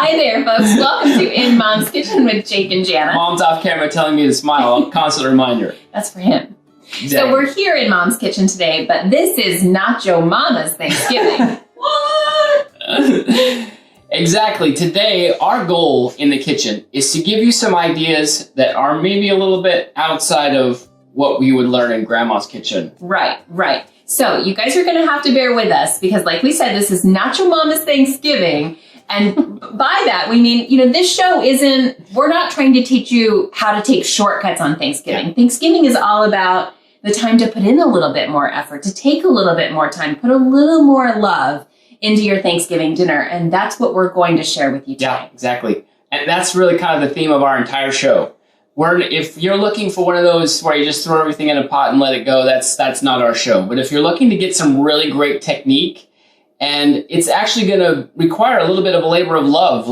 Hi there, folks. Welcome to In Mom's Kitchen with Jake and Janna. Mom's off camera telling me to smile. A constant reminder. That's for him. Exactly. So we're here in Mom's Kitchen today, but this is Nacho Mama's Thanksgiving. What? Exactly. Today, our goal in the kitchen is to give you some ideas that are maybe a little bit outside of what we would learn in Grandma's kitchen. Right. So you guys are going to have to bear with us because, like we said, this is Nacho Mama's Thanksgiving. And by that, we mean, this show we're not trying to teach you how to take shortcuts on Thanksgiving. Yeah. Thanksgiving is all about the time to put in a little bit more effort, to take a little bit more time, put a little more love into your Thanksgiving dinner. And that's what we're going to share with you today. Yeah, exactly. And that's really kind of the theme of our entire show. If you're looking for one of those where you just throw everything in a pot and let it go, that's not our show. But if you're looking to get some really great technique, and it's actually going to require a little bit of a labor of love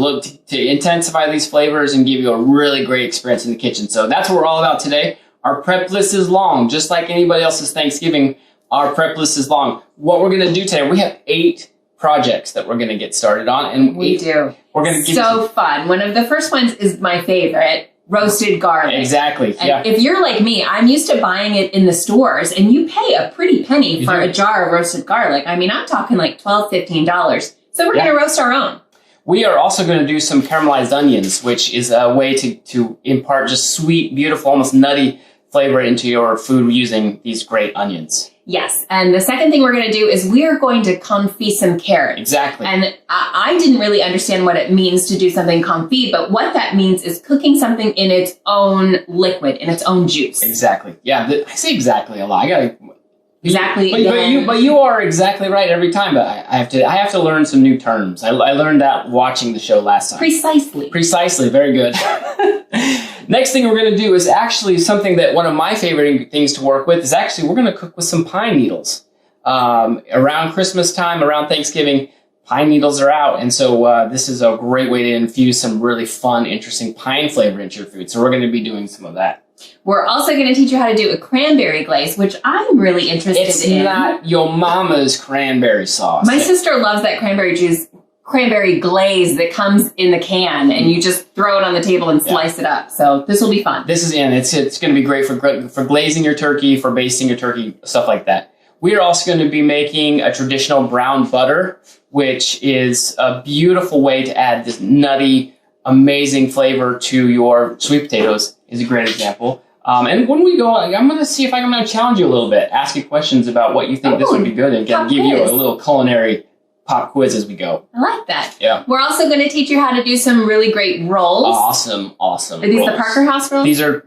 to intensify these flavors and give you a really great experience in the kitchen. So that's what we're all about today. Our prep list is long, just like anybody else's Thanksgiving. Our prep list is long. What we're going to do today, we have 8 projects that we're going to get started on, and we do. We're going to give so fun. One of the first ones is my favorite. Roasted garlic. Exactly. And if you're like me, I'm used to buying it in the stores, and you pay a pretty penny for a jar of roasted garlic. I mean, I'm talking like $12, $15. So we're going to roast our own. We are also going to do some caramelized onions, which is a way to impart just sweet, beautiful, almost nutty flavor into your food using these great onions. Yes. And the second thing we're going to do is we are going to confit some carrots. Exactly. And I didn't really understand what it means to do something confit, but what that means is cooking something in its own liquid, in its own juice. Exactly. Yeah, I say exactly a lot. Exactly. But you are exactly right every time. But I have to learn some new terms. I learned that watching the show last time. Precisely. Very good. Next thing we're going to do is actually something that one of my favorite things to work with is actually we're going to cook with some pine needles. Around Christmas time, around Thanksgiving, pine needles are out. And so this is a great way to infuse some really fun, interesting pine flavor into your food. So we're going to be doing some of that. We're also going to teach you how to do a cranberry glaze, which I'm really interested in. It's not your mama's cranberry sauce. My sister loves that cranberry glaze that comes in the can, and you just throw it on the table and slice it up. So this will be fun. It's going to be great for glazing your turkey, for basting your turkey, stuff like that. We are also going to be making a traditional brown butter, which is a beautiful way to add this nutty, amazing flavor to your sweet potatoes. Is a great example. And when we go, I'm going to see if I'm going to challenge you a little bit, ask you questions about what you think this would be good, and give you a little culinary pop quiz as we go. I like that. Yeah. We're also going to teach you how to do some really great rolls. Awesome. Are these the Parker House rolls? These are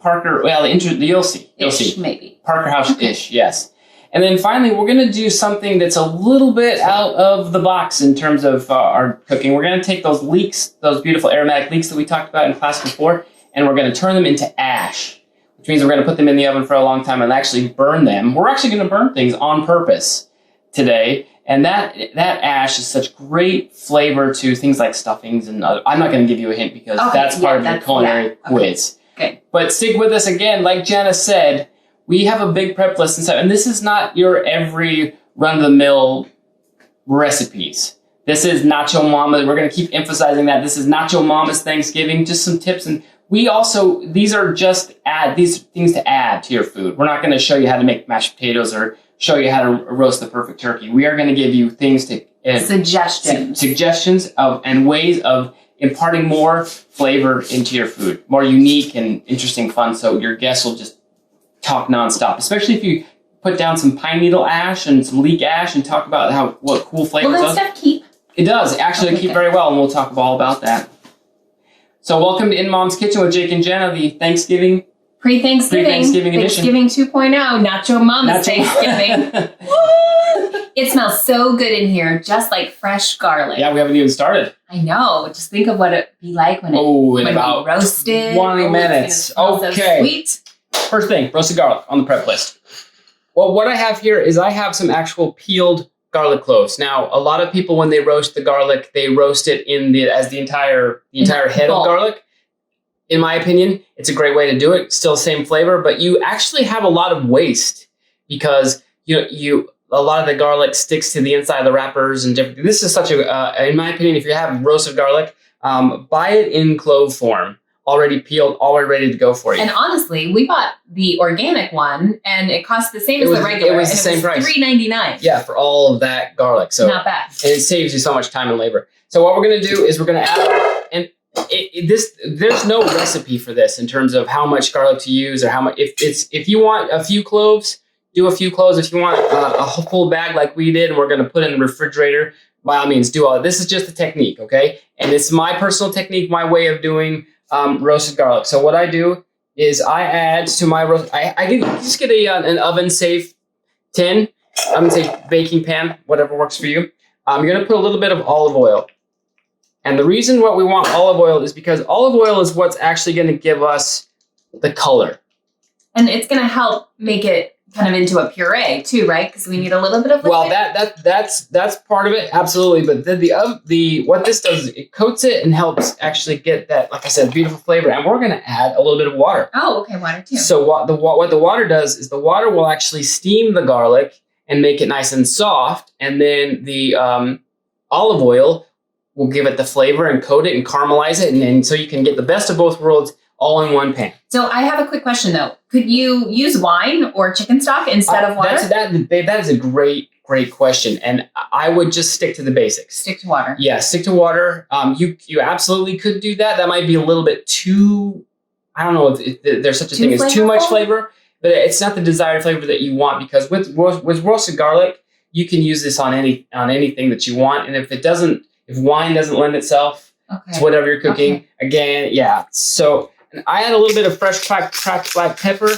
Parker, you'll see. Maybe. Parker House-ish, yes. And then finally, we're going to do something that's a little bit out of the box in terms of our cooking. We're going to take those leeks, those beautiful aromatic leeks that we talked about in class before, and we're going to turn them into ash, which means we're going to put them in the oven for a long time and actually burn them. We're actually going to burn things on purpose today. And that ash is such great flavor to things like stuffings and other. I'm not going to give you a hint because that's part of the culinary quiz. Okay. But stick with us again. Like Janna said, we have a big prep list and stuff. And this is not your every run-of-the-mill recipes. This is Nacho Mama. We're going to keep emphasizing that. This is Nacho Mama's Thanksgiving. Just some tips. And these are just these things to add to your food. We're not going to show you how to make mashed potatoes or show you how to roast the perfect turkey. We are going to give you things suggestions and ways of imparting more flavor into your food, more unique and interesting fun, so your guests will just talk nonstop. Especially if you put down some pine needle ash and some leek ash and talk about what cool flavors. Will that stuff keep? It does actually keep very well, and we'll talk all about that. So welcome to In Mom's Kitchen with Jake and Janna, the Pre-Thanksgiving edition. Thanksgiving 2.0, Nacho Mama's Thanksgiving. It smells so good in here, just like fresh garlic. Yeah, we haven't even started. I know. Just think of what it'd be like when about roasted. 20 minutes. Okay. So sweet. First thing, roasted garlic on the prep list. Well, what I have here is I have some actual peeled garlic cloves. Now, a lot of people, when they roast the garlic, they roast it as the entire head of garlic. In my opinion, it's a great way to do it. Still same flavor, but you actually have a lot of waste because a lot of the garlic sticks to the inside of the wrappers and different. This is such a, in my opinion, if you have roasted garlic, buy it in clove form, already peeled, already ready to go for you. And honestly, we bought the organic one, and it cost the same as the regular. It was the same price. $3.99. Yeah, for all of that garlic. So not bad. And it saves you so much time and labor. So what we're going to do is we're going to add, and there's no recipe for this in terms of how much garlic to use or how much. If you want a few cloves, do a few cloves. If you want a full bag like we did, and we're going to put it in the refrigerator, by all means, do all that. This is just a technique, okay? And it's my personal technique, my way of doing roasted garlic. So what I do is I add to my roast. I can just get an oven safe tin. I'm gonna say baking pan, whatever works for you. You're gonna put a little bit of olive oil. And the reason what we want olive oil is because olive oil is what's actually gonna give us the color. And it's gonna help make it kind of into a puree too, right? Because we need a little bit of liquid. Well, that's part of it, absolutely. But the what this does is it coats it and helps actually get that, like I said, beautiful flavor. And we're gonna add a little bit of water. Oh, okay, water too. So what the water does is the water will actually steam the garlic and make it nice and soft, and then the olive oil will give it the flavor and coat it and caramelize it, and then so you can get the best of both worlds all in one pan. So I have a quick question though. Could you use wine or chicken stock instead of water? That is a great question, and I would just stick to the basics. Stick to water. Yeah, stick to water. You absolutely could do that. That might be a little bit too. I don't know if there's such a thing as too much flavor, but it's not the desired flavor that you want, because with roasted garlic, you can use this on anything that you want, and if wine doesn't lend itself to whatever you're cooking, again, yeah. So. And I add a little bit of fresh cracked black pepper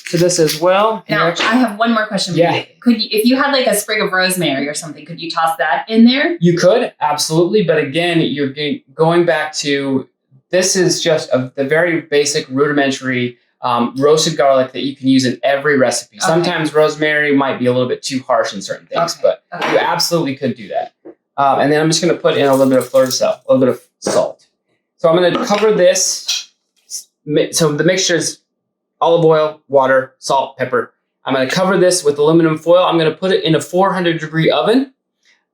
to this as well. Now, I have one more question for you. Could you, if you had like a sprig of rosemary or something, could you toss that in there? You could, absolutely. But again, you're going back to, this is just the very basic rudimentary roasted garlic that you can use in every recipe. Sometimes rosemary might be a little bit too harsh in certain things, but you absolutely could do that. And then I'm just going to put in a little bit of fleur de sel, a little bit of salt. So I'm going to cover this. So the mixture is olive oil, water, salt, pepper. I'm going to cover this with aluminum foil. I'm going to put it in a 400-degree oven.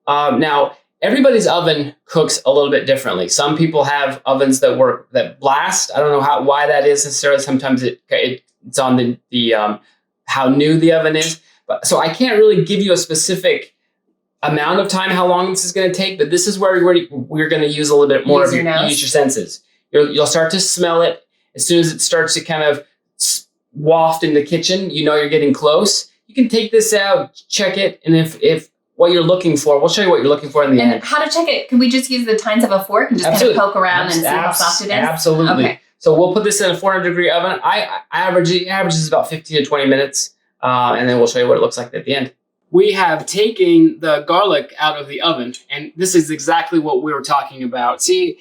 Now, everybody's oven cooks a little bit differently. Some people have ovens that blast. I don't know why that is necessarily. Sometimes it's on the how new the oven is. So I can't really give you a specific amount of time how long this is going to take. But this is where we're going to use a little bit more use your senses. You'll start to smell it. As soon as it starts to kind of waft in the kitchen, you know you're getting close. You can take this out, check it, and if what you're looking for, we'll show you what you're looking for in the end. And how to check it? Can we just use the tines of a fork and just kind of poke around and see how soft it is? Absolutely. Okay. So we'll put this in a 400-degree oven. Averages about 15 to 20 minutes, and then we'll show you what it looks like at the end. We have taken the garlic out of the oven, and this is exactly what we were talking about. See,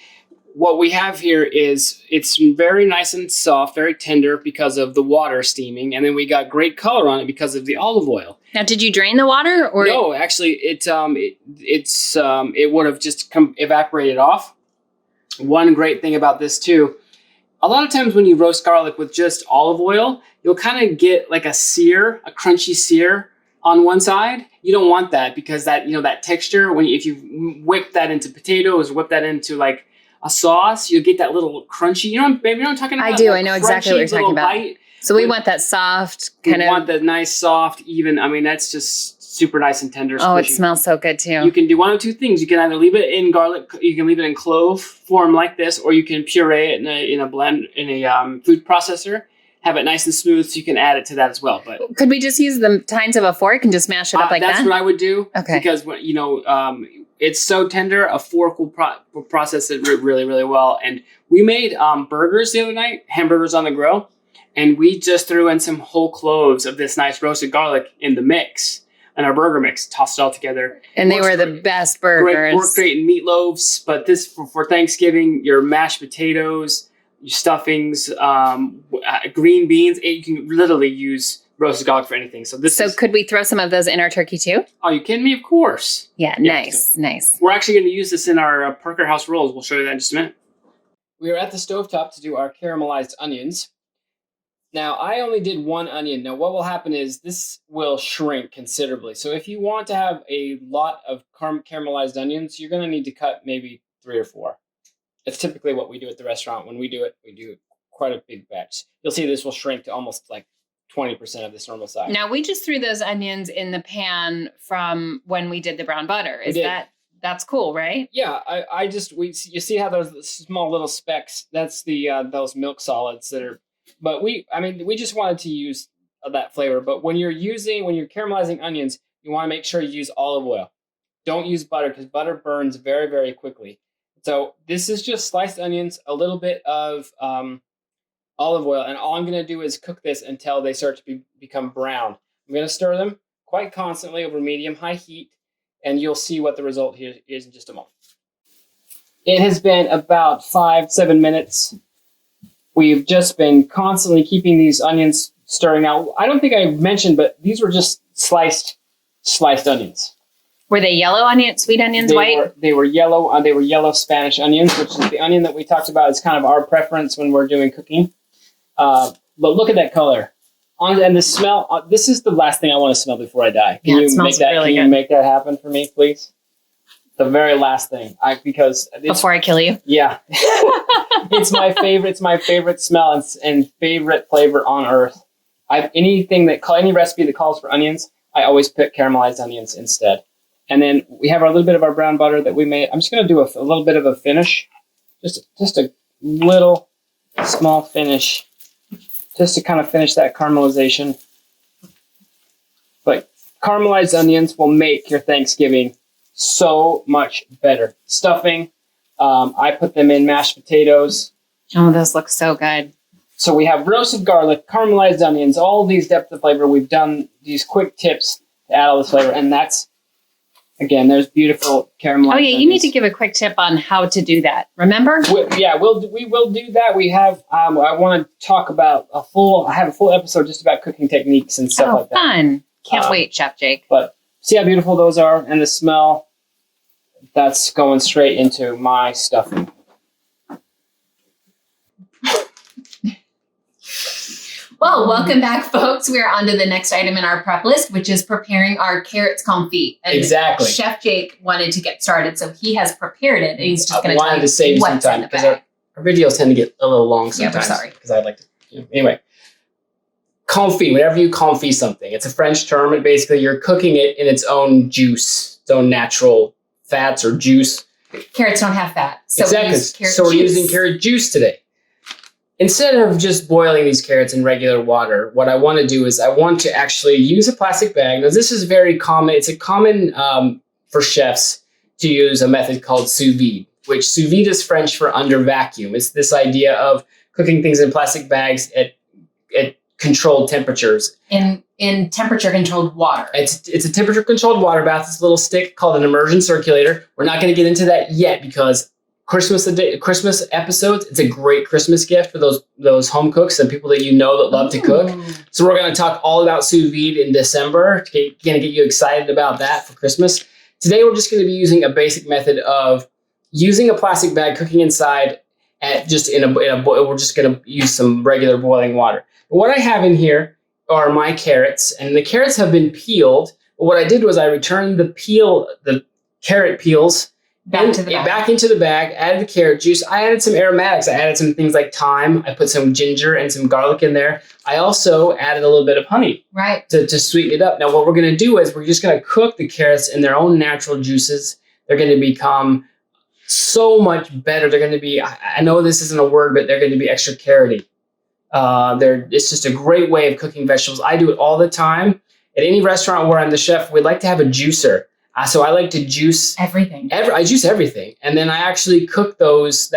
what we have here is it's very nice and soft, very tender because of the water steaming, and then we got great color on it because of the olive oil. Now, did you drain the water, or no? Actually, it would have just evaporated off. One great thing about this too, a lot of times when you roast garlic with just olive oil, you'll kind of get like a crunchy sear on one side. You don't want that because that texture if you whip that into potatoes, whip that into like a sauce, you'll get that little crunchy. Baby, you know what I'm talking about? I do. I know exactly what you're talking about. Bite. So we want that soft kind of. We want that nice, soft, even. I mean, that's just super nice and tender. Oh, it smells so good too. You can do one of two things. You can either leave it in garlic. You can leave it in clove form like this, or you can puree it in a blend in a food processor. Have it nice and smooth, so you can add it to that as well. But could we just use the tines of a fork and just mash it up like that? That's what I would do. Okay. Because it's so tender, a fork will process it really, really well. And we made burgers the other night, hamburgers on the grill, and we just threw in some whole cloves of this nice roasted garlic in the mix, in our burger mix, tossed it all together. And they were the best burgers. Worked great in meatloafs, but this for Thanksgiving, your mashed potatoes, your stuffings, green beans, you can literally use roasted garlic for anything. So could we throw some of those in our turkey too? Oh, you kidding me? Of course. Yeah, nice. We're actually going to use this in our Parker House rolls. We'll show you that in just a minute. We are at the stovetop to do our caramelized onions. Now, I only did 1 onion. Now, what will happen is this will shrink considerably. So if you want to have a lot of caramelized onions, you're going to need to cut maybe 3 or 4. It's typically what we do at the restaurant. When we do quite a big batch. You'll see this will shrink to almost like 20% of this normal size. Now, we just threw those onions in the pan from when we did the brown butter. That's cool, right? Yeah, you see how those small little specks, that's the those milk solids that are, but we just wanted to use that flavor. But when you're caramelizing onions, you want to make sure you use olive oil. Don't use butter because butter burns very, very quickly. So this is just sliced onions, a little bit of olive oil, and all I'm going to do is cook this until they start to become brown. I'm going to stir them quite constantly over medium-high heat, and you'll see what the result here is in just a moment. It has been about 5-7 minutes. We've just been constantly keeping these onions stirring out. I don't think I mentioned, but these were just sliced onions. Were they yellow onions, sweet onions, white? They were yellow. They were yellow Spanish onions, which is the onion that we talked about. It's kind of our preference when we're doing cooking. But look at that color. And the smell. This is the last thing I want to smell before I die. Can you make that happen for me, please? The very last thing. Before I kill you? Yeah. It's my favorite. It's my favorite smell and favorite flavor on earth. Any recipe that calls for onions, I always pick caramelized onions instead. And then we have a little bit of our brown butter that we made. I'm just going to do a little bit of a finish. Just a little small finish. Just to kind of finish that caramelization. But caramelized onions will make your Thanksgiving so much better. Stuffing, I put them in mashed potatoes. Oh, those look so good. So we have roasted garlic, caramelized onions, all these depths of flavor. We've done these quick tips to add all this flavor, and that's, again, there's beautiful caramelized onions. You need to give a quick tip on how to do that. Remember? We will do that. We have, I want to talk about I have a full episode just about cooking techniques and stuff like that. Fun. Can't wait, Chef Jake. But see how beautiful those are, and the smell, that's going straight into my stuffing. Well, welcome back, folks. We're on to the next item in our prep list, which is preparing our carrots confit. And exactly. Chef Jake wanted to get started, so he has prepared it, and he's just going to tell you save some time because our videos tend to get a little long sometimes. Yeah, we're sorry. Because I'd like to. Anyway, confit. Whenever you confit something, it's a French term, and basically you're cooking it in its own juice, its own natural fats or juice. Carrots don't have fat, so exactly. We're using carrot juice today. Instead of just boiling these carrots in regular water, what I want to do is I want to actually use a plastic bag. Now, this is very common. It's a common for chefs to use a method called sous vide, which sous vide is French for under vacuum. It's this idea of cooking things in plastic bags at controlled temperatures. In temperature-controlled water. It's a temperature-controlled water bath. It's a little stick called an immersion circulator. We're not going to get into that yet because Christmas episodes, it's a great Christmas gift for those home cooks and people that you know that love to cook. So we're going to talk all about sous vide in December. Going to get you excited about that for Christmas. Today we're just going to be using a basic method of using a plastic bag, cooking inside we're just going to use some regular boiling water. But what I have in here are my carrots, and the carrots have been peeled. But what I did was I returned the carrot peels back into the bag, added the carrot juice. I added some aromatics. I added some things like thyme. I put some ginger and some garlic in there. I also added a little bit of honey to sweeten it up. Now, what we're going to do is we're just going to cook the carrots in their own natural juices. They're going to become so much better. They're going to be, I know this isn't a word, but they're going to be extra carroty. It's just a great way of cooking vegetables. I do it all the time. At any restaurant where I'm the chef, we like to have a juicer. So I like to juice everything. I juice everything, and then I actually cook those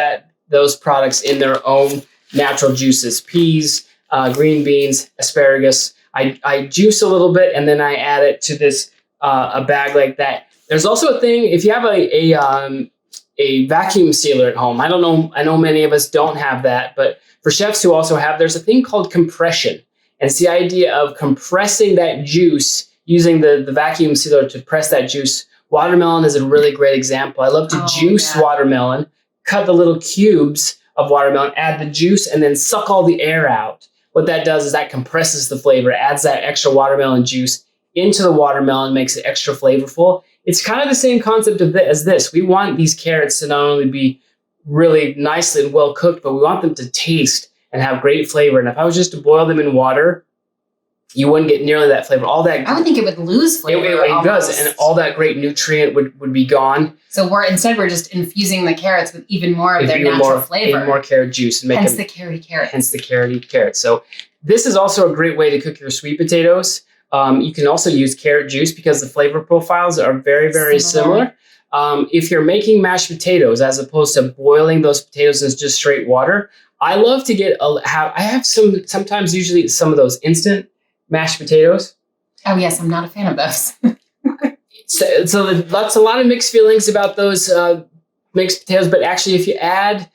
products in their own natural juices: peas, green beans, asparagus. I juice a little bit, and then I add it to this a bag like that. There's also a thing if you have a vacuum sealer at home. I don't know. I know many of us don't have that, but for chefs who also have, there's a thing called compression, and it's the idea of compressing that juice. Using the vacuum sealer to press that juice. Watermelon is a really great example. I love to juice watermelon, cut the little cubes of watermelon, add the juice, and then suck all the air out. what that does is that compresses the flavor, adds that extra watermelon juice into the watermelon, makes it extra flavorful. It's kind of the same concept as this. We want these carrots to not only be really nicely and well cooked, but we want them to taste and have great flavor. And if I was just to boil them in water, you wouldn't get nearly that flavor. All that I would think it would lose flavor. It does, and all that great nutrient would be gone. So we're just infusing the carrots with even more of their natural flavor. Even more carrot juice. And hence the carroty carrots. Hence the carroty carrots. So this is also a great way to cook your sweet potatoes. You can also use carrot juice because the flavor profiles are very, very similar. If you're making mashed potatoes as opposed to boiling those potatoes in just straight water, I love to sometimes usually some of those instant mashed potatoes. Oh yes, I'm not a fan of those. so that's a lot of mixed feelings about those mixed potatoes, but actually if you add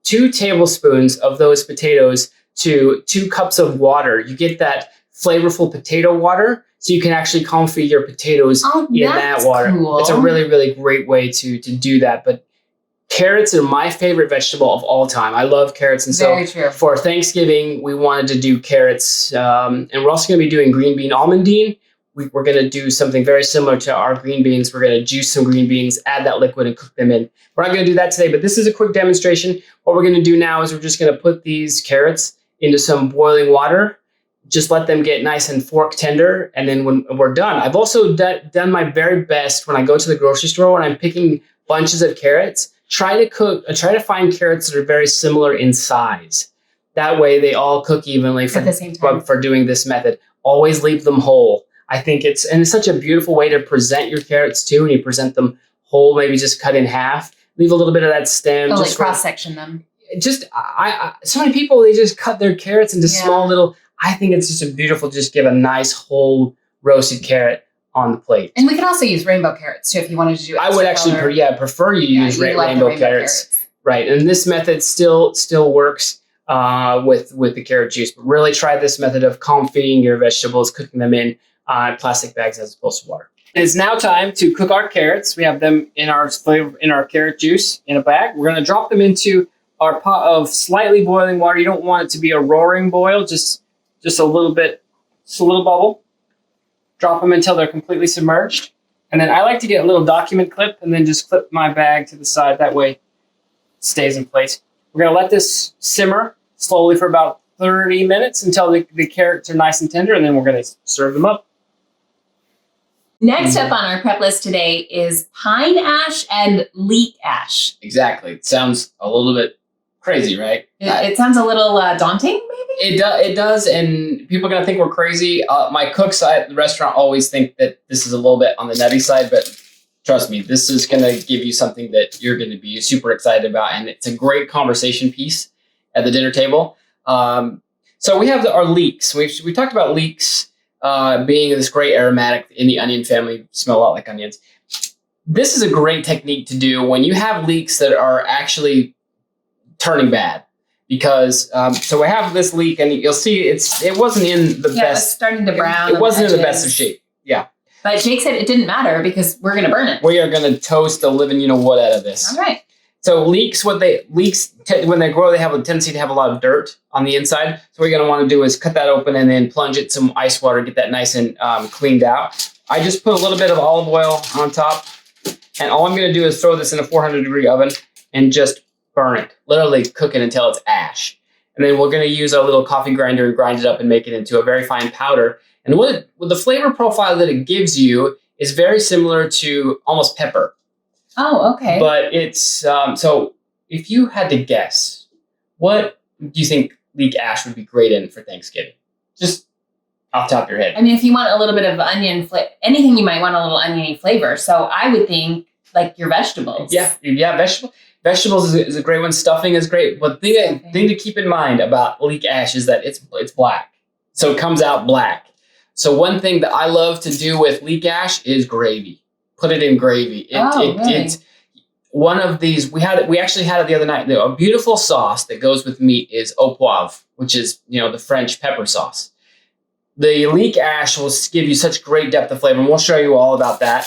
2 tablespoons of those potatoes to 2 cups of water, you get that flavorful potato water, so you can actually confit your potatoes in that water. Cool. It's a really, really great way to do that. But carrots are my favorite vegetable of all time. I love carrots, and so for Thanksgiving we wanted to do carrots, and we're also going to be doing green bean almondine. We're going to do something very similar to our green beans. We're going to juice some green beans, add that liquid, and cook them in. We're not going to do that today, but this is a quick demonstration. What we're going to do now is we're just going to put these carrots into some boiling water. Just let them get nice and fork tender, and then when we're done, I've also done my very best when I go to the grocery store when I'm picking bunches of carrots. Try to find carrots that are very similar in size. That way, they all cook evenly at the same time. For doing this method. Always leave them whole. I think it's such a beautiful way to present your carrots too. When you present them whole, maybe just cut in half. Leave a little bit of that stem. Like cross section them. So many people, they just cut their carrots into small little. I think it's just a beautiful, just give a nice whole roasted carrot on the plate. And we can also use rainbow carrots too if you wanted to do I would actually prefer you use rainbow carrots. Right. And this method still works with the carrot juice. But really try this method of confitting your vegetables, cooking them in plastic bags as opposed to water. It's now time to cook our carrots. We have them in our carrot juice in a bag. We're going to drop them into our pot of slightly boiling water. You don't want it to be a roaring boil, just a little bit, just a little bubble. Drop them until they're completely submerged. And then I like to get a little document clip and then just clip my bag to the side. That way it stays in place. We're going to let this simmer slowly for about 30 minutes until the carrots are nice and tender, and then we're going to serve them up. Next up on our prep list today is pine ash and leek ash. Exactly. It sounds a little bit crazy, right? It sounds a little daunting, maybe? It does, and people are going to think we're crazy. My cooks at the restaurant always think that this is a little bit on the nutty side, but trust me, this is going to give you something that you're going to be super excited about, and it's a great conversation piece at the dinner table. So we have our leeks. We talked about leeks being this great aromatic in the onion family, smell a lot like onions. This is a great technique to do when you have leeks that are actually turning bad. Because so we have this leek, and you'll see it wasn't in the best. Yeah, it's starting to brown. It wasn't in the best of shape. Yeah. But Jake said it didn't matter because we're going to burn it. We are going to toast the living what out of this. All right. So leeks, when they grow, they have a tendency to have a lot of dirt on the inside. So what you're going to want to do is cut that open and then plunge it some ice water, get that nice and cleaned out. I just put a little bit of olive oil on top, and all I'm going to do is throw this in a 400-degree oven and just burn it. Literally cook it until it's ash. And then we're going to use our little coffee grinder and grind it up and make it into a very fine powder. And with the flavor profile that it gives you is very similar to almost pepper. Oh, okay. But it's, so if you had to guess, what do you think leek ash would be great in for Thanksgiving? Just off the top of your head. I mean, if you want a little bit of onion anything, you might want a little oniony flavor. So I would think like your vegetables. Yeah, vegetables is a great one. Stuffing is great. But the thing to keep in mind about leek ash is that it's black. So it comes out black. So one thing that I love to do with leek ash is gravy. Put it in gravy. Really? It's one of these. We actually had it the other night. A beautiful sauce that goes with meat is au poivre, which is the French pepper sauce. The leek ash will give you such great depth of flavor, and we'll show you all about that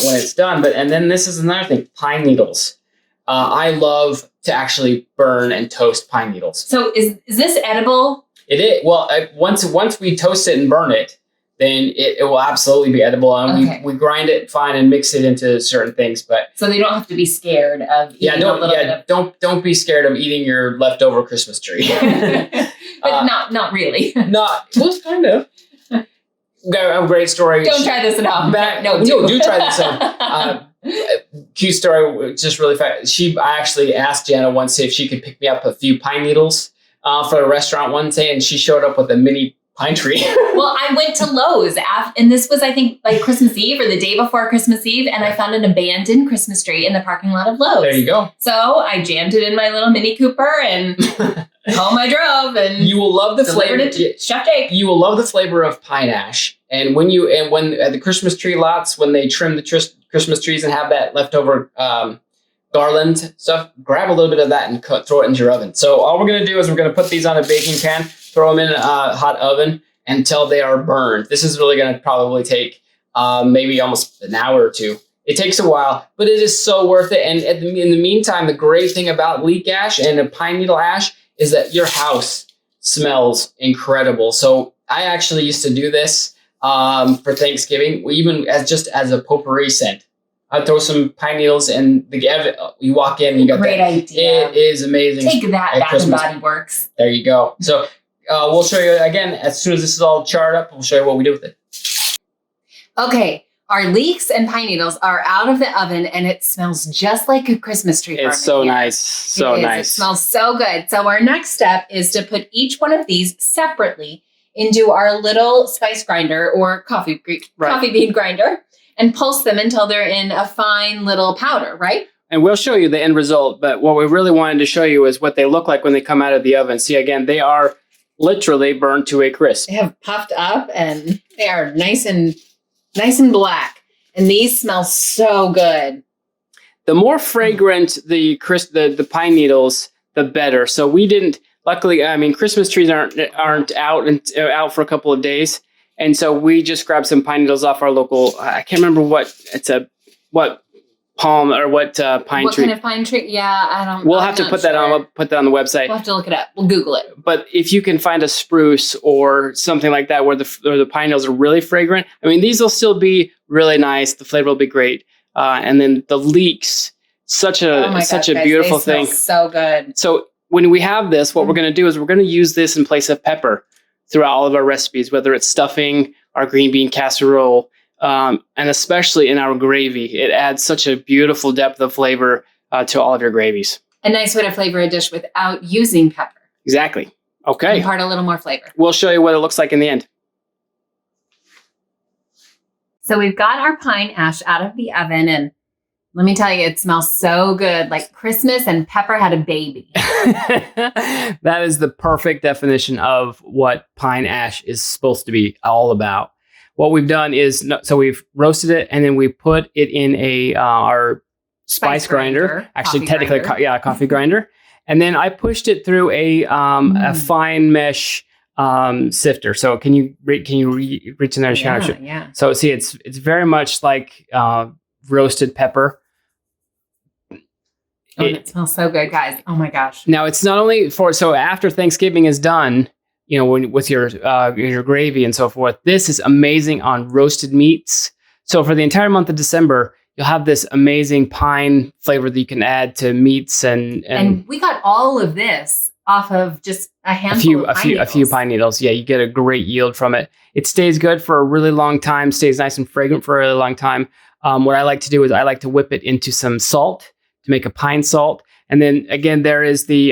when it's done. And then this is another thing: pine needles. I love to actually burn and toast pine needles. So is this edible? It is. Well, once we toast it and burn it, then it will absolutely be edible. And we grind it fine and mix it into certain things. But so they don't have to be scared of eating don't be scared of eating your leftover Christmas tree. But not really. Well, kind of. Got a great story. Don't try this at home. Do try this at home. Cute story, just really fast. I actually asked Janna once if she could pick me up a few pine needles for a restaurant one day, and she showed up with a mini pine tree. Well, I went to Lowe's, and this was, I think, like Christmas Eve or the day before Christmas Eve, and I found an abandoned Christmas tree in the parking lot of Lowe's. There you go. So I jammed it in my little Mini Cooper, and home I drove, and you will love the flavor. Chef Jake. You will love the flavor of pine ash, and when at the Christmas tree lots, when they trim the Christmas trees and have that leftover garland stuff, grab a little bit of that and throw it into your oven. So all we're going to do is we're going to put these on a baking pan, throw them in a hot oven until they are burned. This is really going to probably take maybe almost an hour or two. It takes a while, but it is so worth it. And in the meantime, the great thing about leek ash and a pine needle ash is that your house smells incredible. So I actually used to do this for Thanksgiving, even as a potpourri scent. I'd throw some pine needles and you walk in and you got great that. idea. It is amazing. Take that, Bath and Body Works. There you go. So we'll show you again, as soon as this is all charred up, we'll show you what we do with it. Okay. Our leeks and pine needles are out of the oven, and it smells just like a Christmas tree. It's so nice. So nice. It smells so good. So our next step is to put each one of these separately into our little spice grinder or coffee bean grinder and pulse them until they're in a fine little powder, right? And we'll show you the end result. But what we really wanted to show you is what they look like when they come out of the oven. See, again, they are literally burned to a crisp. They have puffed up and they are nice and black. And these smell so good. The more fragrant the pine needles, the better. So we didn't. Luckily, I mean, Christmas trees aren't out for a couple of days, and so we just grabbed some pine needles off our local. I can't remember palm or what pine what tree. What kind of pine tree? Yeah, I don't. We'll have to put that on. We'll put that on the website. We'll have to look it up. We'll Google it. But if you can find a spruce or something like that where the pine needles are really fragrant, I mean, these will still be really nice. The flavor will be great, and then the leeks, such a beautiful thing. So good. So when we have this, what we're going to do is we're going to use this in place of pepper throughout all of our recipes, whether it's stuffing, our green bean casserole, and especially in our gravy. It adds such a beautiful depth of flavor to all of your gravies. A nice way to flavor a dish without using pepper. Exactly. Okay. Impart a little more flavor. We'll show you what it looks like in the end. So we've got our pine ash out of the oven, and let me tell you, it smells so good, like Christmas and pepper had a baby. That is the perfect definition of what pine ash is supposed to be all about. What we've done is, so we've roasted it and then we put it in our spice grinder. Actually, technically, a coffee grinder. And then I pushed it through a fine mesh sifter. So can you reach in there? Yeah. So see, it's very much like roasted pepper. It smells so good, guys. Oh my gosh. Now it's not only so after Thanksgiving is done, with your gravy and so forth, this is amazing on roasted meats. So for the entire month of December, you'll have this amazing pine flavor that you can add to meats and we got all of this off of just a handful of pine needles. A few pine needles. Yeah, you get a great yield from it. It stays good for a really long time, stays nice and fragrant for a really long time. What I like to do is I like to whip it into some salt to make a pine salt. And then again, there is the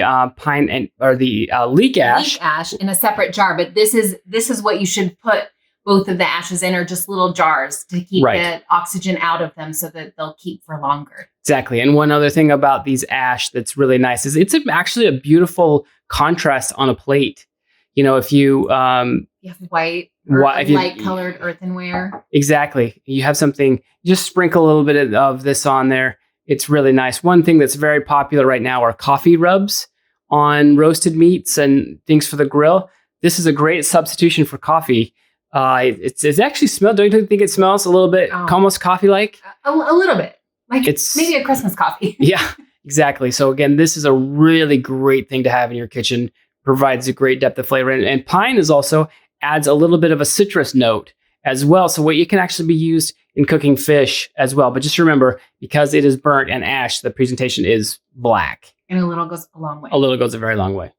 leek ash. Leek ash in a separate jar, but this is what you should put both of the ashes in, or just little jars to keep the oxygen out of them so that they'll keep for longer. Exactly. And one other thing about these ash that's really nice is it's actually a beautiful contrast on a plate. If you have white light colored earthenware. Exactly. You have something, just sprinkle a little bit of this on there. It's really nice. One thing that's very popular right now are coffee rubs on roasted meats and things for the grill. This is a great substitution for coffee. It's actually don't you think it smells a little bit almost coffee-like? A little bit. Like it's maybe a Christmas coffee. Yeah, exactly. So again, this is a really great thing to have in your kitchen. provides a great depth of flavor. And pine is also adds a little bit of a citrus note as well. So what you can actually be used in cooking fish as well. But just remember, because it is burnt and ash, the presentation is black. And a little goes a long way. A little goes a very long way.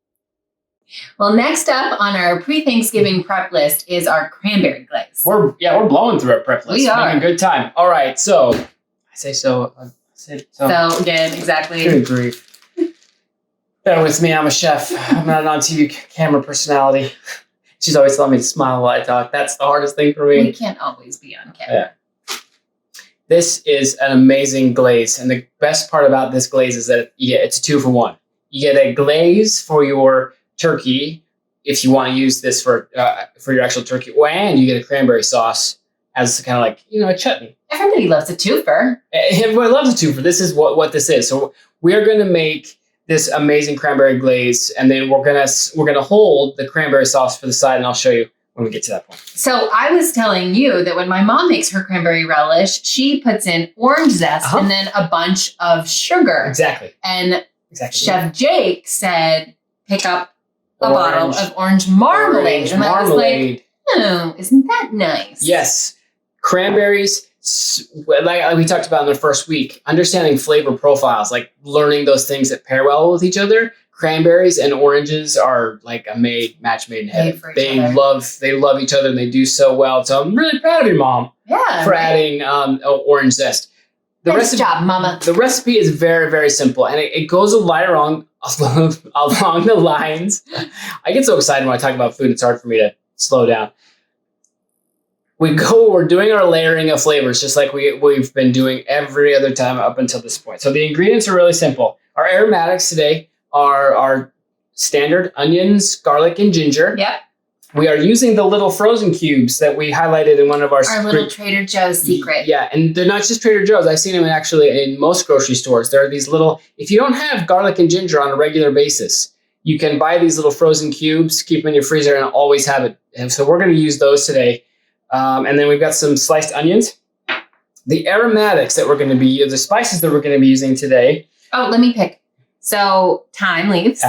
Well, next up on our pre-Thanksgiving prep list is our cranberry glaze. We're blowing through our prep list. We are. Having a good time. All right, so I say so. So again, exactly. Good grief. Bear with me, I'm a chef. I'm not an on-TV camera personality. She's always telling me to smile while I talk. That's the hardest thing for me. We can't always be on camera. Yeah. This is an amazing glaze. And the best part about this glaze is that it's a 2-for-1. You get a glaze for your turkey if you want to use this for your actual turkey, and you get a cranberry sauce as kind of like, a chutney. Everybody loves a twofer. Everybody loves a twofer. This is what this is. So we are going to make this amazing cranberry glaze, and then we're gonna hold the cranberry sauce for the side, and I'll show you when we get to that point. So I was telling you that when my mom makes her cranberry relish, she puts in orange zest and then a bunch of sugar. Exactly. And Chef Jake said, pick up a bottle of orange marmalade. And I was like, oh, isn't that nice? Yes. Cranberries, like we talked about in the first week, understanding flavor profiles, like learning those things that pair well with each other. Cranberries and oranges are like a match made in heaven. They love each other and they do so well. So I'm really proud of your mom for adding orange zest. Nice job, Mama. The recipe is very, very simple, and it goes right along the lines. I get so excited when I talk about food; it's hard for me to slow down. We're doing our layering of flavors just like we've been doing every other time up until this point. So the ingredients are really simple. Our aromatics today are our standard onions, garlic, and ginger. Yep. We are using the little frozen cubes that we highlighted in one of our little Trader Joe's secret. Yeah, and they're not just Trader Joe's. I've seen them actually in most grocery stores. There are these little, if you don't have garlic and ginger on a regular basis, you can buy these little frozen cubes, keep them in your freezer, and always have it. And so we're going to use those today. And then we've got some sliced onions. The aromatics that we're going to be, the spices that we're going to be using today. Oh, let me pick. So thyme leaves,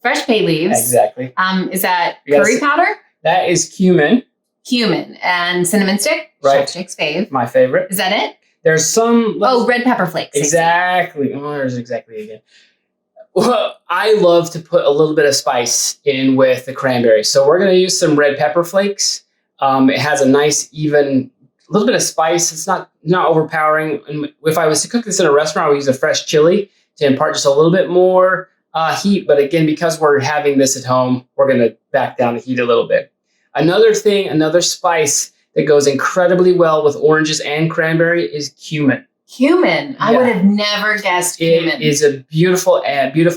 fresh bay leaves. Exactly. Is that curry powder? That is cumin. Cumin and cinnamon stick. Right. Chef Jake's fave. My favorite. Is that it? There's some. Red pepper flakes. Exactly. Oh, there's exactly again. Well, I love to put a little bit of spice in with the cranberry. So we're going to use some red pepper flakes. It has a nice, even little bit of spice. It's not overpowering. And if I was to cook this in a restaurant, I would use a fresh chili to impart just a little bit more heat. But again, because we're having this at home, we're going to back down the heat a little bit. Another spice that goes incredibly well with oranges and cranberry is cumin. Cumin. I would have never guessed cumin. It is a beautiful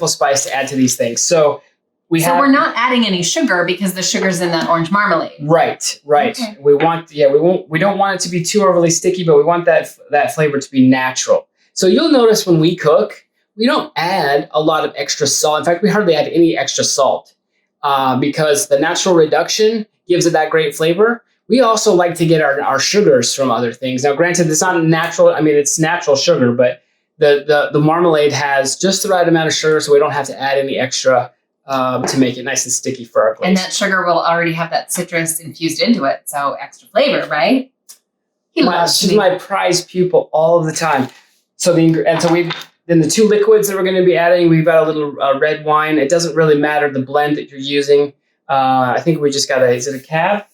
spice to add to these things. So we're not adding any sugar because the sugar's in that orange marmalade. Right. Okay. We don't want it to be too overly sticky, but we want that flavor to be natural. So you'll notice when we cook, we don't add a lot of extra salt. In fact, we hardly add any extra salt because the natural reduction gives it that great flavor. We also like to get our sugars from other things. Now, granted, it's not natural. I mean, it's natural sugar, but the marmalade has just the right amount of sugar, so we don't have to add any extra to make it nice and sticky for our glaze. And that sugar will already have that citrus infused into it, so extra flavor, right? She's my prized pupil all of the time. So then the two liquids that we're going to be adding, we've got a little red wine. It doesn't really matter the blend that you're using. I think we just got is it a cab?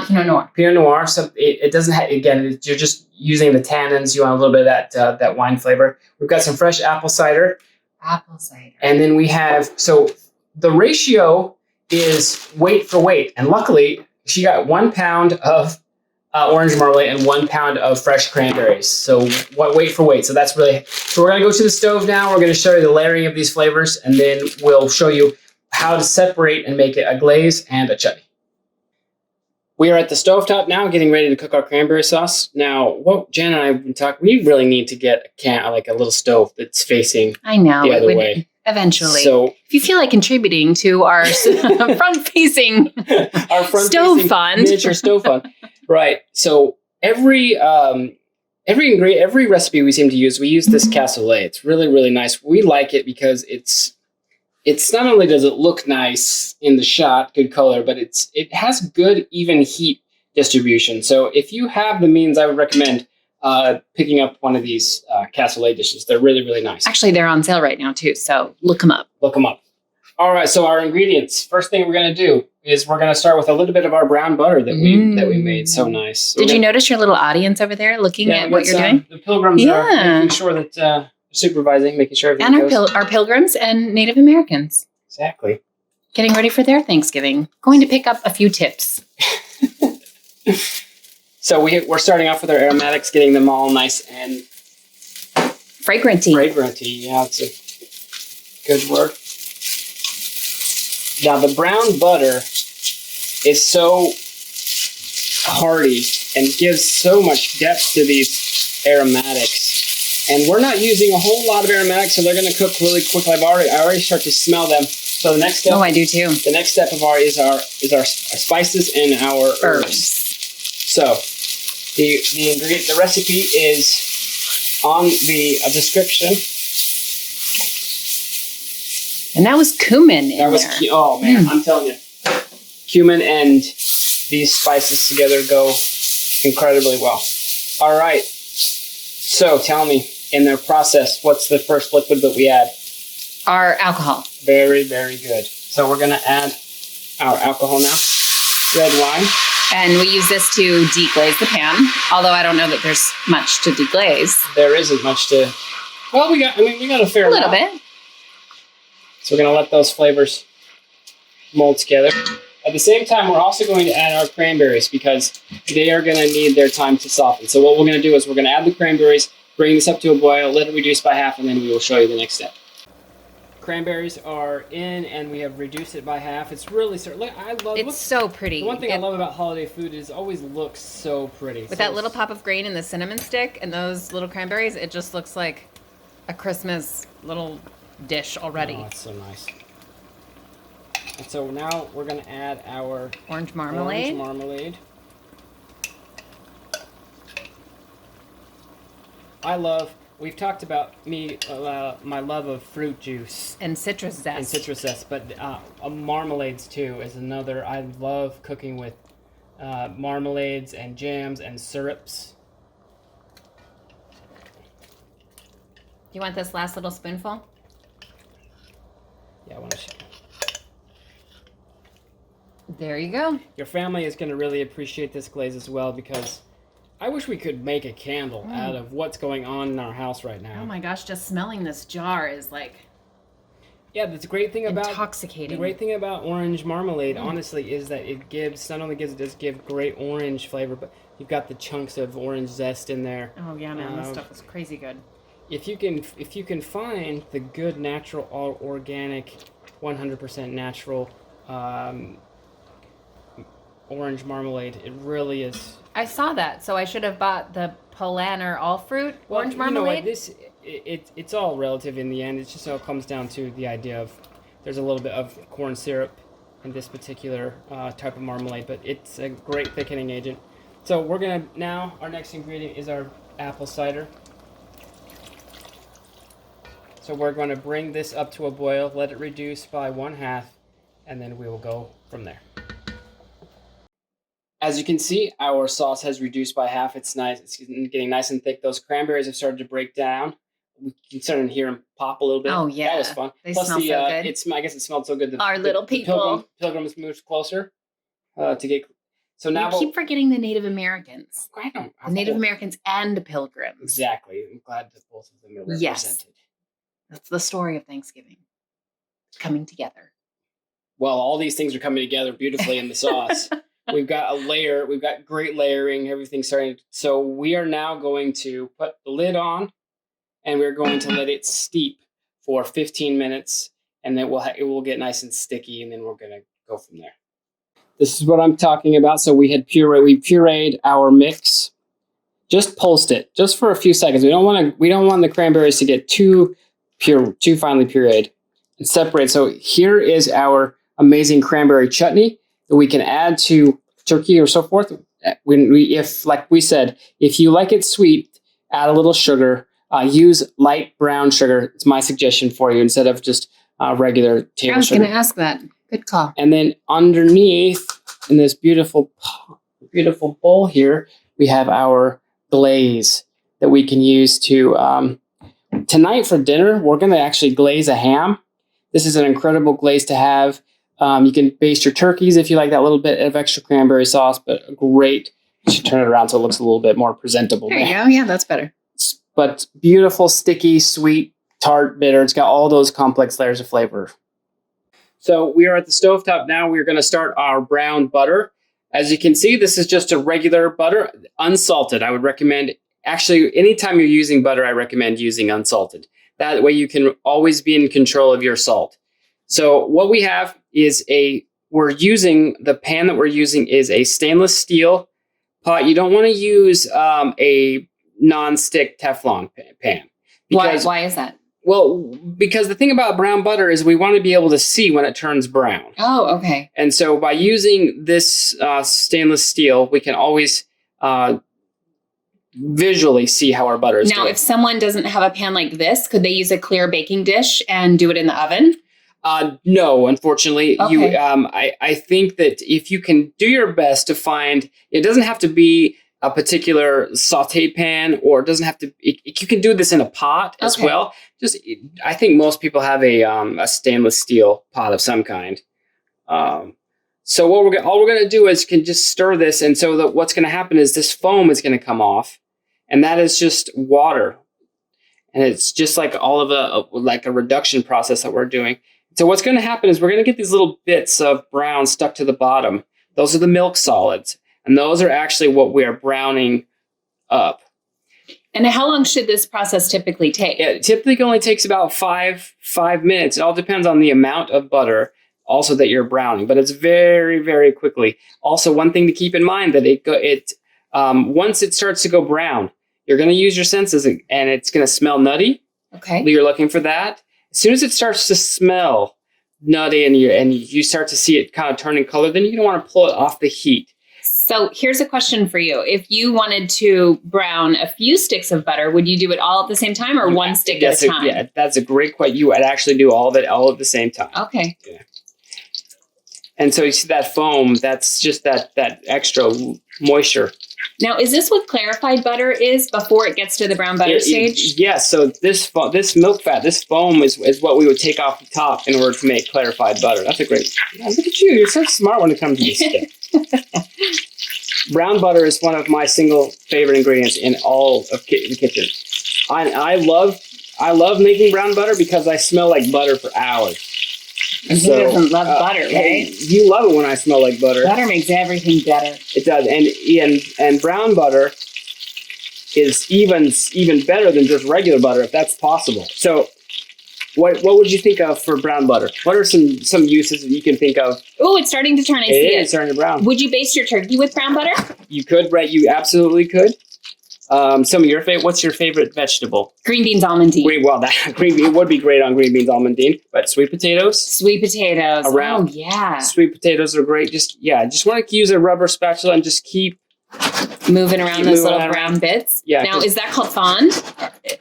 Pinot Noir. Pinot Noir. So it doesn't have, again, you're just using the tannins. You want a little bit of that wine flavor. We've got some fresh apple cider. And then we have, so the ratio is weight for weight. And luckily, she got 1 pound of orange marmalade and 1 pound of fresh cranberries. So weight for weight. So that's really, so we're going to go to the stove now. We're going to show you the layering of these flavors, and then we'll show you how to separate and make it a glaze and a chutney. We are at the stovetop now, getting ready to cook our cranberry sauce. Now, what Jen and I have been talking, we really need to get a little stove that's facing the other way. Eventually. So if you feel like contributing to our front-facing stove fund. Miniature stove fund. Right. So every ingredient, every recipe we seem to use, we use this cassoulet. It's really, really nice. We like it because it's it's not only does it look nice in the shot, good color, but it has good even heat distribution. So if you have the means, I would recommend picking up one of these cassoulet dishes. They're really, really nice. Actually, they're on sale right now too, so look them up. Look them up. All right, so our ingredients. First thing we're going to do is we're going to start with a little bit of our brown butter that we made so nice. So Did you notice your little audience over there looking at what you're doing? The pilgrims are making sure that supervising, making sure everything goes. And our pilgrims and Native Americans. Exactly. Getting ready for their Thanksgiving. Going to pick up a few tips. So we're starting off with our aromatics, getting them all nice and fragranty. Fragranty, yeah, it's a good word. Now the brown butter is so hearty and gives so much depth to these aromatics. And we're not using a whole lot of aromatics, so they're going to cook really quickly. I already start to smell them. So the next step. Oh, I do too. The next step of our spices and our herbs. So the ingredient, the recipe is on the description. And that was cumin in there. Oh man, I'm telling you, cumin and these spices together go incredibly well. All right. So tell me, in their process, what's the first liquid that we add? Our alcohol. Very, very good. So we're going to add our alcohol now. Red wine. And we use this to deglaze the pan, although I don't know that there's much to deglaze. There isn't much to... Well, we got a fair amount. A little bit. So we're going to let those flavors mold together. At the same time, we're also going to add our cranberries because they are going to need their time to soften. So what we're going to do is we're going to add the cranberries, bring this up to a boil, let it reduce by half, and then we will show you the next step. Cranberries are in, and we have reduced it by half. It's really so pretty. The one thing I love about holiday food is it always looks so pretty. With that little pop of grain and the cinnamon stick and those little cranberries, it just looks like a Christmas little dish already. Oh, that's so nice. And so now we're going to add our orange marmalade. We've talked about my love of fruit juice. And citrus zest. But marmalades too is another. I love cooking with marmalades and jams and syrups. You want this last little spoonful? Yeah, I want to. There you go. Your family is going to really appreciate this glaze as well because I wish we could make a candle out of what's going on in our house right now. Oh my gosh, just smelling this jar is like... Yeah, the great thing about... intoxicating. The great thing about orange marmalade, honestly, is that it does give great orange flavor, but you've got the chunks of orange zest in there. Oh yeah, man, this stuff is crazy good. If you can find the good natural, all organic, 100% natural orange marmalade, it really is. I saw that, so I should have bought the Polaner all fruit orange marmalade. You know what, it's all relative in the end. It's just all comes down to the idea of there's a little bit of corn syrup in this particular type of marmalade, but it's a great thickening agent. So we're gonna our next ingredient is our apple cider. So we're going to bring this up to a boil, let it reduce by 1/2, and then we will go from there. As you can see, our sauce has reduced by half. It's nice. It's getting nice and thick. Those cranberries have started to break down. We can start to hear them pop a little bit. Oh, yeah. That was fun. They smell so good. I guess it smelled so good. Our little people. Pilgrims moved closer to get... So now we keep forgetting the Native Americans. I don't. The Native Americans and pilgrims. Exactly. I'm glad that both of them are represented. Yes. That's the story of Thanksgiving. Coming together. Well, all these things are coming together beautifully in the sauce. We've got a layer. We've got great layering. Everything's starting. So we are now going to put the lid on, and we're going to let it steep for 15 minutes, and then it will get nice and sticky, and then we're going to go from there. This is what I'm talking about. So we pureed our mix. Just pulsed it, just for a few seconds. We don't want the cranberries to get too finely pureed and separate. So here is our amazing cranberry chutney that we can add to turkey or so forth. Like we said, if you like it sweet, add a little sugar. Use light brown sugar. It's my suggestion for you instead of just regular table I was sugar. going to ask that. Good call. And then underneath, in this beautiful bowl here, we have our glaze that we can use to, tonight for dinner, we're going to actually glaze a ham. This is an incredible glaze to have. You can baste your turkeys if you like that little bit of extra cranberry sauce, but great. You should turn it around so it looks a little bit more presentable. There you go. Yeah, that's better. But beautiful, sticky, sweet, tart, bitter. It's got all those complex layers of flavor. So we are at the stovetop now. We're going to start our brown butter. As you can see, this is just a regular butter, unsalted. I would recommend, actually, anytime you're using butter, I recommend using unsalted. That way you can always be in control of your salt. So what we have is the pan that we're using is a stainless steel pot. You don't want to use a non-stick Teflon pan. Why is that? Well, because the thing about brown butter is we want to be able to see when it turns brown. Oh, okay. And so by using this stainless steel, we can always visually see how our butter is doing. Now, if someone doesn't have a pan like this, could they use a clear baking dish and do it in the oven? No, unfortunately. Okay. I think that if you can do your best to find, it doesn't have to be a particular saute pan, or it doesn't have to. You can do this in a pot as well. I think most people have a stainless steel pot of some kind. So all we're gonna do is can just stir this, and so that what's gonna happen is this foam is gonna come off, and that is just water, and it's just like all of a reduction process that we're doing. So what's gonna happen is we're gonna get these little bits of brown stuck to the bottom. Those are the milk solids. And those are actually what we are browning up. And how long should this process typically take? It typically only takes about five minutes. It all depends on the amount of butter also that you're browning, but it's very, very quickly. Also, one thing to keep in mind that once it starts to go brown, you're going to use your senses and it's going to smell nutty. Okay. You're looking for that. As soon as it starts to smell nutty and you start to see it kind of turning color, then you're going to want to pull it off the heat. So here's a question for you. If you wanted to brown a few sticks of butter, would you do it all at the same time or one stick at a time? Yeah, that's a great question. You would actually do all of it all at the same time. Okay. Yeah. And so you see that foam, that's just that extra moisture. Now, is this what clarified butter is before it gets to the brown butter stage? Yes. So this milk fat, this foam is what we would take off the top in order to make clarified butter. That's a great... Look at you. You're so smart when it comes to this stuff. Brown butter is one of my single favorite ingredients in all of the kitchen. I love making brown butter because I smell like butter for hours. And who doesn't love butter, right? You love it when I smell like butter. Butter makes everything better. It does, and brown butter is even better than just regular butter if that's possible. So, what would you think of for brown butter? What are some uses that you can think of? Oh, it's starting to turn. I see it. It's starting to brown. Would you baste your turkey with brown butter? You could, right? You absolutely could. Some of your favorite. What's your favorite vegetable? Green beans, almondine. It would be great on green beans, almondine. But sweet potatoes. Sweet potatoes. Around. Oh yeah. Sweet potatoes are great. Just want to use a rubber spatula and just keep moving around those little brown bits. Yeah. Now, is that called fond?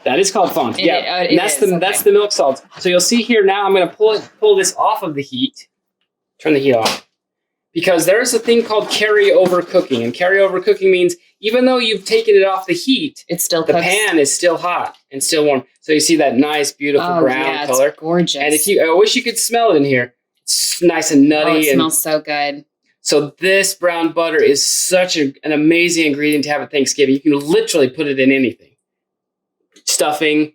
That is called fond. Yeah. That's the milk solids. So you'll see here now. I'm going to pull this off of the heat. Turn the heat off. Because there is a thing called carryover cooking, and carryover cooking means even though you've taken it off the heat, it still the cooks. pan is still hot and still warm. So you see that nice, beautiful brown color. It's gorgeous. And I wish you could smell it in here. It's nice and nutty. Oh, it smells so good. So this brown butter is such an amazing ingredient to have at Thanksgiving. You can literally put it in anything. Stuffing.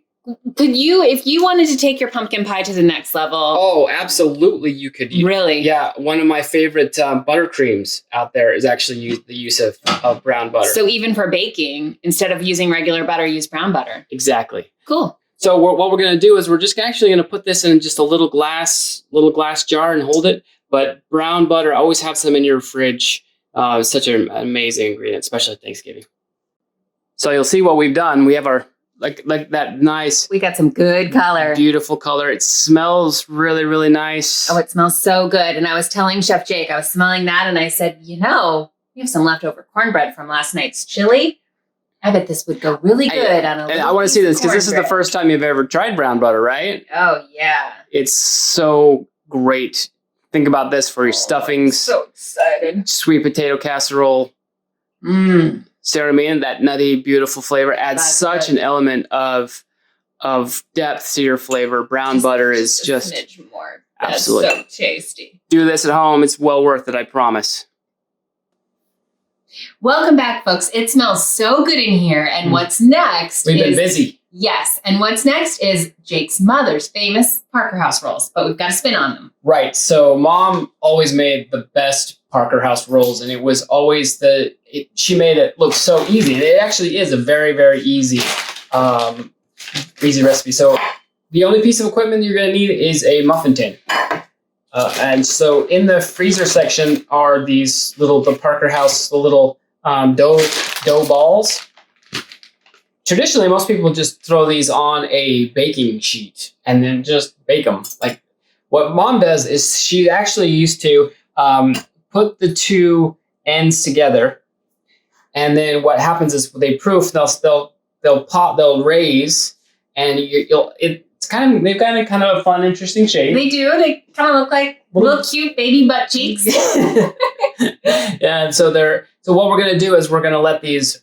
Could you, if you wanted to take your pumpkin pie to the next level? Oh, absolutely, you could. Really? Yeah, one of my favorite buttercreams out there is actually the use of brown butter. So even for baking, instead of using regular butter, use brown butter. Exactly. Cool. So what we're going to do is we're just actually going to put this in just a little glass jar and hold it. But brown butter, always have some in your fridge. It's such an amazing ingredient, especially at Thanksgiving. So you'll see what we've done. We have our like that nice. We got some good color. Beautiful color. It smells really, really nice. Oh, it smells so good. And I was telling Chef Jake, I was smelling that and I said, we have some leftover cornbread from last night's chili. I bet this would go really good on a And I want to see this because this is the first time you've ever tried brown butter, right? Oh, yeah. It's so great. Think about this for your stuffings. So excited. Sweet potato casserole. Mmm. See what I mean? That nutty, beautiful flavor adds such an element of depth to your flavor. Brown butter is just a smidge more. Absolutely. That's so tasty. Do this at home. It's well worth it, I promise. Welcome back, folks. It smells so good in here. And what's next We've been busy. Yes. And what's next is Jake's mother's famous Parker House rolls, but we've got a spin on them. Right. So Mom always made the best Parker House rolls, and it was always she made it look so easy. And it actually is a very, very easy recipe. So the only piece of equipment you're going to need is a muffin tin. And so in the freezer section are these the Parker House, the little dough balls. Traditionally, most people just throw these on a baking sheet and then just bake them. Like what Mom does is she actually used to put the two ends together, and then what happens is they proof. They'll pop. They'll raise, and it's they've got a kind of a fun, interesting shape. They do. They kind of look like little cute baby butt cheeks. Yeah, and so what we're gonna do is we're gonna let these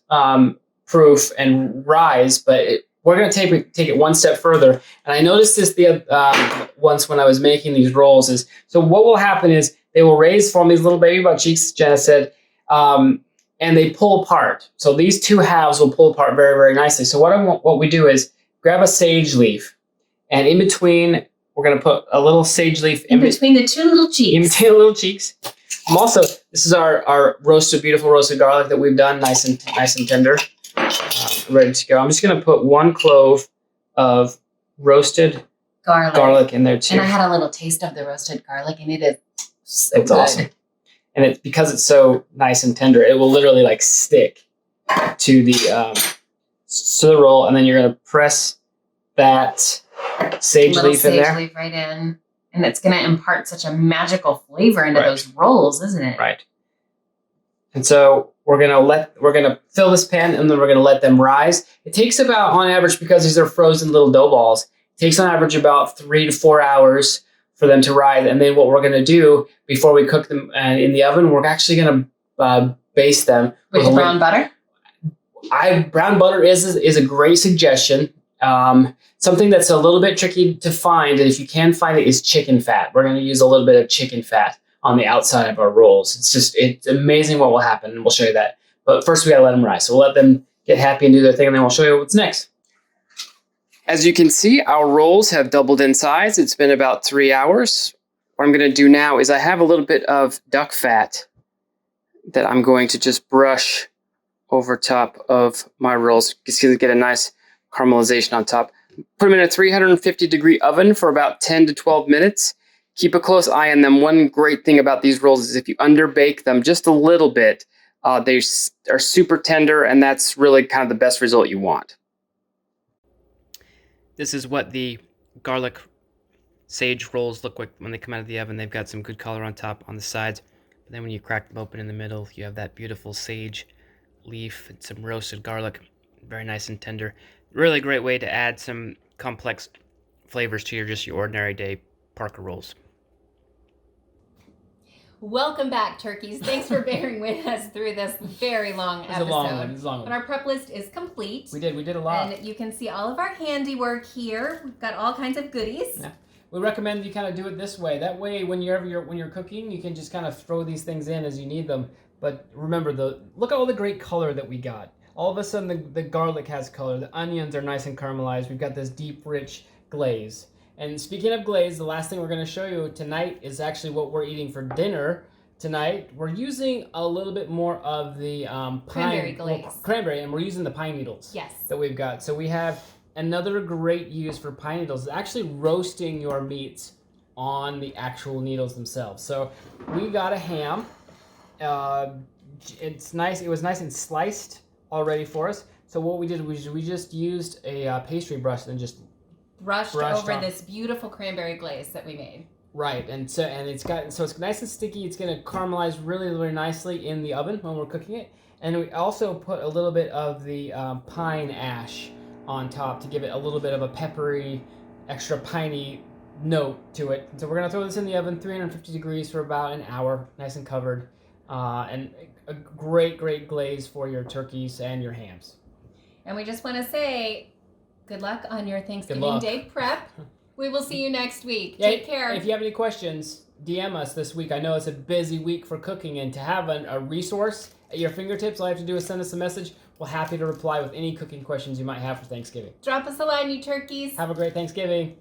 proof and rise, but we're gonna take it one step further. And I noticed this once when I was making these rolls. So what will happen is they will raise, form these little baby butt cheeks, Janna said, and they pull apart. So these two halves will pull apart very, very nicely. So what we do is grab a sage leaf, and in between, we're going to put a little sage leaf in between the two little cheeks. In between the little cheeks. This is our beautiful roasted garlic that we've done, nice and tender, ready to go. I'm just going to put one clove of roasted garlic in there too. And I had a little taste of the roasted garlic, and it is so it's good. Awesome. And because it's so nice and tender, it will literally like stick to the roll, and then you're going to press that sage leaf in there. Sage leaf right in. And it's going to impart such a magical flavor into those rolls, isn't it? Right. And so we're going to fill this pan, and then we're going to let them rise. It takes about, on average, because these are frozen little dough balls, it takes on average about 3 to 4 hours for them to rise. And then what we're going to do before we cook them in the oven, we're actually going to baste them with brown butter. Brown butter is a great suggestion. Something that's a little bit tricky to find, and if you can find it, is chicken fat. We're going to use a little bit of chicken fat on the outside of our rolls. It's amazing what will happen, and we'll show you that. But first, we got to let them rise. So we'll let them get happy and do their thing, and then we'll show you what's next. As you can see, our rolls have doubled in size. It's been about 3 hours. What I'm going to do now is I have a little bit of duck fat that I'm going to just brush over top of my rolls. You can see they get a nice caramelization on top. Put them in a 350-degree oven for about 10 to 12 minutes. Keep a close eye on them. One great thing about these rolls is if you underbake them just a little bit, they are super tender, and that's really kind of the best result you want. This is what the garlic sage rolls look like when they come out of the oven. They've got some good color on top, on the sides. But then when you crack them open in the middle, you have that beautiful sage leaf and some roasted garlic. Very nice and tender. Really great way to add some complex flavors to your ordinary day Parker rolls. Welcome back, turkeys. Thanks for bearing with us through this very long episode. It's a long one. But our prep list is complete. We did a lot. And you can see all of our handiwork here. We've got all kinds of goodies. Yeah. We recommend you kind of do it this way. That way, when you're cooking, you can just kind of throw these things in as you need them. But remember, look at all the great color that we got. All of a sudden, the garlic has color. The onions are nice and caramelized. We've got this deep, rich glaze. And speaking of glaze, the last thing we're going to show you tonight is actually what we're eating for dinner tonight. We're using a little bit more of the cranberry glaze. Cranberry, and we're using the pine needles. Yes. That we've got. So we have another great use for pine needles, actually roasting your meats on the actual needles themselves. So we got a ham. It's nice. It was nice and sliced already for us. So what we did was we just used a pastry brush and just brushed over off. this beautiful cranberry glaze that we made. Right, and it's nice and sticky. It's going to caramelize really, really nicely in the oven when we're cooking it. And we also put a little bit of the pine ash on top to give it a little bit of a peppery, extra piney note to it. So we're going to throw this in the oven, 350 degrees for about an hour, nice and covered. And a great, great glaze for your turkeys and your hams. And we just want to say good luck on your Thanksgiving Day prep. We will see you next week. Take care. If you have any questions, DM us this week. I know it's a busy week for cooking, and to have a resource at your fingertips, all you have to do is send us a message. We're happy to reply with any cooking questions you might have for Thanksgiving. Drop us a line, you turkeys. Have a great Thanksgiving.